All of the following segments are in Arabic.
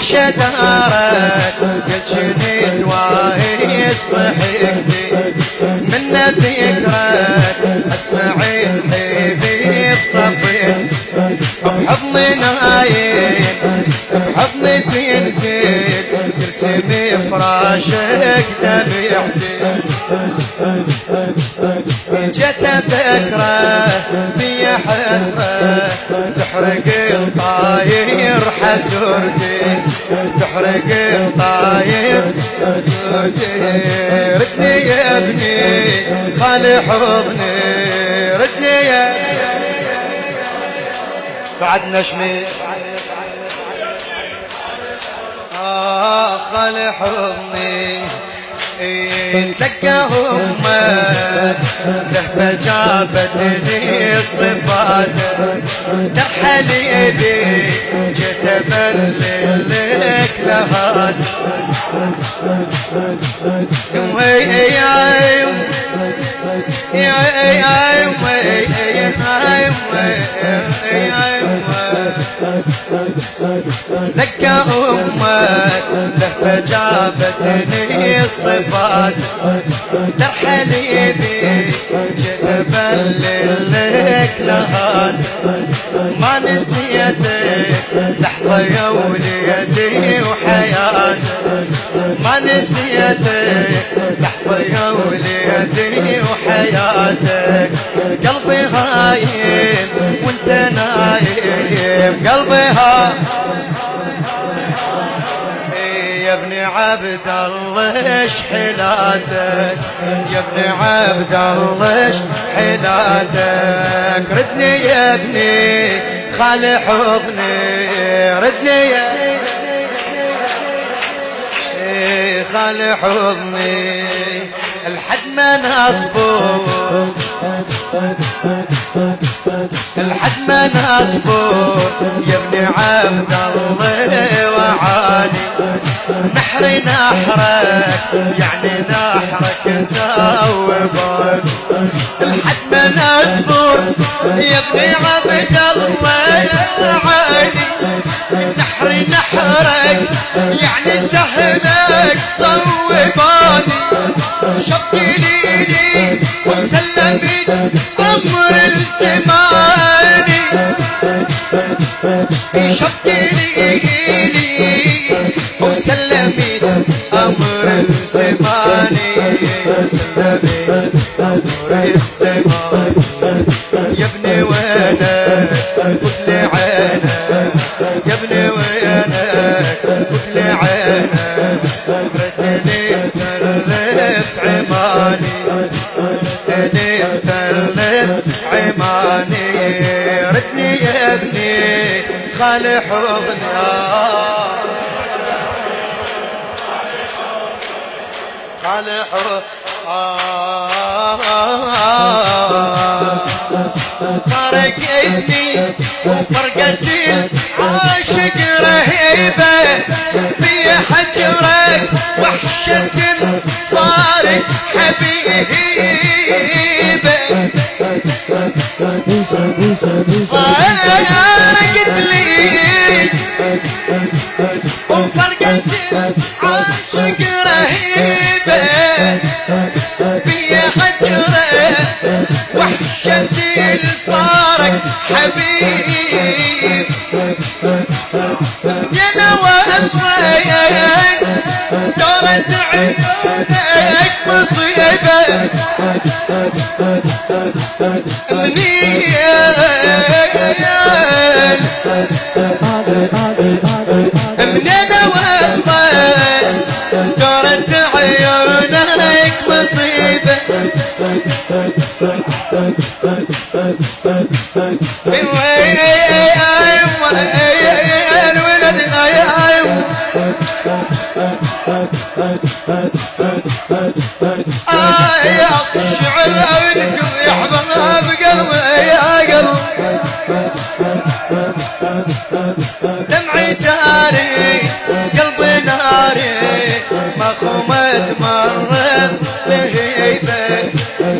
وحشة دارك قلتني توايس ضحكتي من ذكرك اسمع الحبيب صفين بحضني نايم بحضني تنزل ترسمي فراشك دمعتي جت ذكرى بي حسرة تحرق الطاير حسرتي تحرق الطاير حسرتي ردني يا ابني خالي حضني ردني يا بعدنا شمي خالي حضني تلقى همك لهفة جابتني الصفات يا حليبي جيت ابللك لهات لك أمك لهفة جابتني الصفات يا حليبي جيت أبللك لهات ما نسيتك لحظة يا وليدي وحياتي ما نسيتك لحظة يا وليدي وحياتك قلبي هايم وانت نايم قلبي هايم يا ابن عبد الله حلاتك يا ابن عبد الله حلاتك ردني يا ابني خالي حضني ردني يا خالي حضني الحد ما نصبر الحد ما نصبر يا ابن عبد الله وعالي نحري نحرك يعني نحرك سوبان الحد ما نصبر يا ابن عبد الله وعالي نحري نحرك يعني سهمك صوباني شقي ليلي وسلمت أمر الزماني شقي ليلي وسلمت أمر الزماني سلمت أمر الزماني يا ابني وينك فكلي عينك يا ابني وينك فكلي عينك رتني مثلث عماني رتني مثلث عماني رتني يا ابني خالي حضني خالي حضني فرقتني وفرقتي عاشق رهيبة في حجرك وحشة فارق حبيبة فرقت لي وفرقتي عاشق رهيبة في حجرك وحشة الفارق حبيب يا نوى أسوين دورت عيونك مصيبة منين نوى أسوين دورت عيونك مصيبة يا الشعر عودكم يحضنها بقلبي يا قلب دمعي جاري قلبي ناري مخومة مرت لهيبة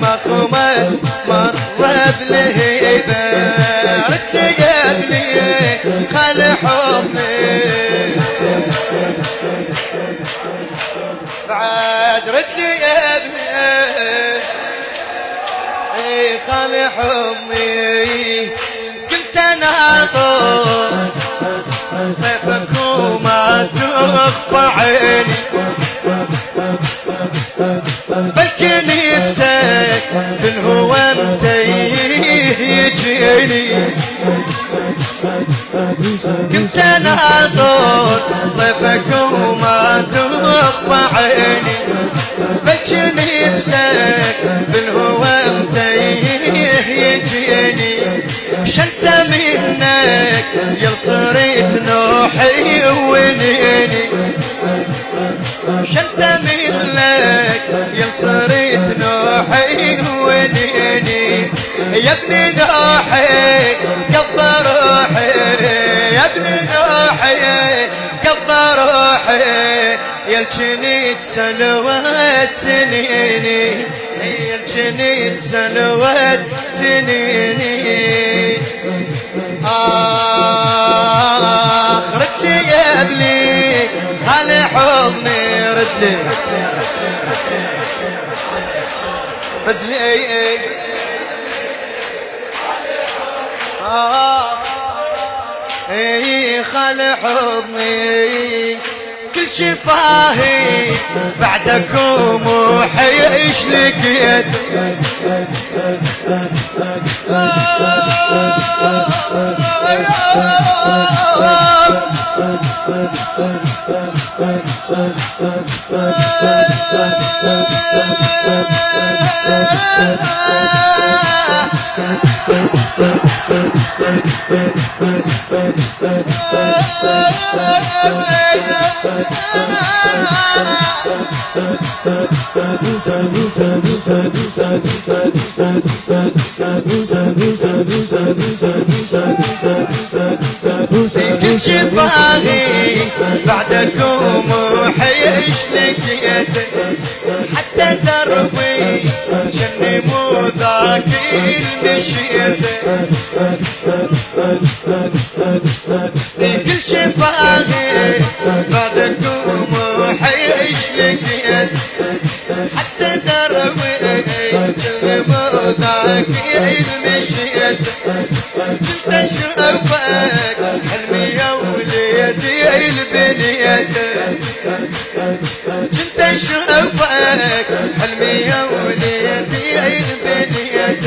مخومة مرت لهيبة رد قلبي خلي حضني رد لي يا ابني خالي حضني كنت ناطر ضيفك وما تخفى عيني بلكي نفسك بالهوى متيه يجيني كنت ناطر ضيفك وما تخفى عيني بلكي نفسك بالهوى متيه يجيني شنسى منك يا صريت نوحي ونيني شنسى منك يا صريت نوحي ونيني يا ابني نوحي قضى روحي يا ابني نوحي قضى روحي يا الجنيد سنوات سنيني يا الجنيد سنوات سنيني رد لي يا ابني خالي حضني رد لي رد لي خالي حضني كل شفاهي بعدكم وحيش لقيت كل شفاهي بعدكم وحيش لقيت حتى دربي جني مو ذاك المشيت كل شفاهي بعدكم وحيش لقيت حتى دربي جني مو ذاك المشيت كنت اشوفك حلمي يا وليدي البنيت كنت اشوفك حلمي يا وليدي البنيت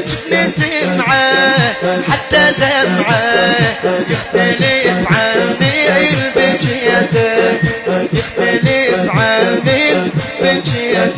شفني سمعه حتى دمعه يختلف عني البجيت يختلف عني البجيت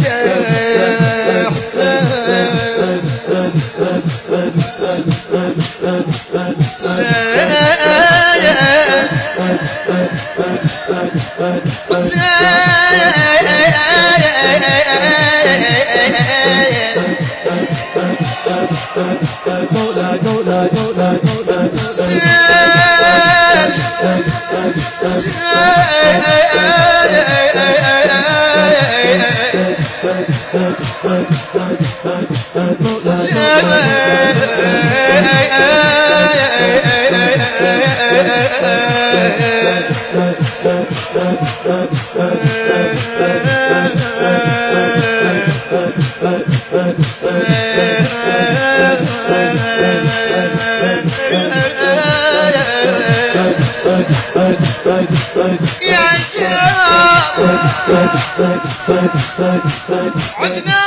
عدنا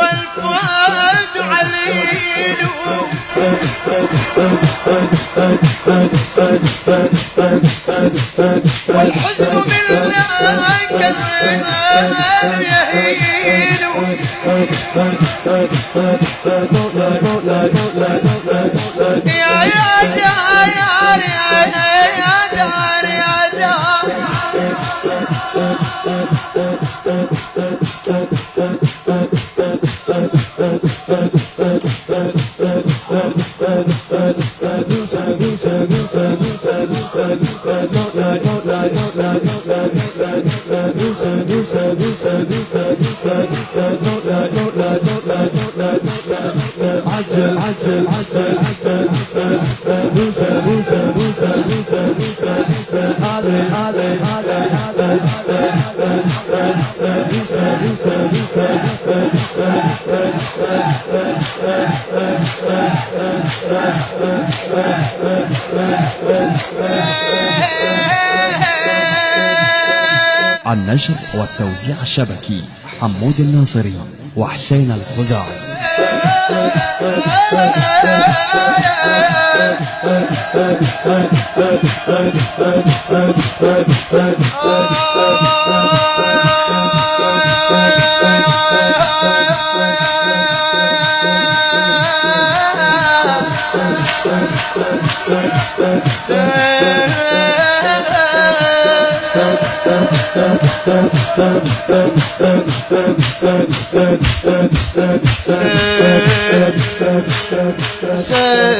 والفؤاد عليل والحزن منا كالرمال يهيل يا دار يا دار يا دار عجل النشر والتوزيع الشبكي حمود الناصري وحسين الخزاعي. سيد